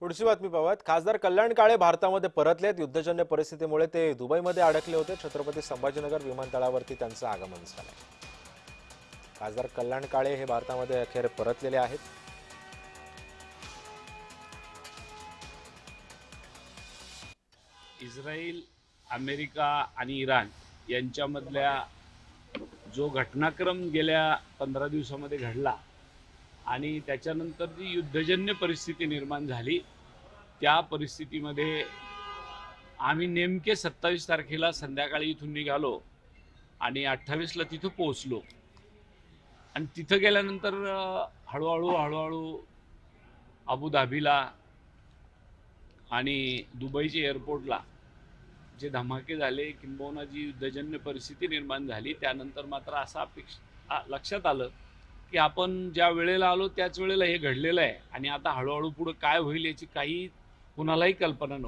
पुढची बातमी पाहूयात। खासदार कल्याण काळे भारतामध्ये परतलेत। युद्धजन्य परिस्थितीमुळे ते दुबईमध्ये अडकले होते। छत्रपती संभाजीनगर विमानतळावरती त्यांचं आगमन झालंय। खासदार कल्याण काळे हे भारतामध्ये अखेर परतलेले आहेत। इस्रायल, अमेरिका आणि इराण यांच्यामधल्या जो घटनाक्रम गेल्या 15 दिवसामध्ये घडला आणि त्याच्यानंतर जी युद्धजन्य परिस्थिती निर्माण झाली, त्या परिस्थितीमध्ये आम्ही नेमके 27 तारखेला संध्याकाळी इथून निघालो आणि 28ला तिथं पोहोचलो। आणि तिथं गेल्यानंतर हळूहळू अबुधाबीला आणि दुबईच्या एअरपोर्टला जे धमाके झाले, किंबहुना जी युद्धजन्य परिस्थिती निर्माण झाली, त्यानंतर मात्र असं लक्षात आलं की आपण ज्या वेळेला आलो त्याच वेळेला हे घडलेलं आहे आणि आता हळूहळू पुढे काय होईल याची काही कुणालाही कल्पना नव्हती।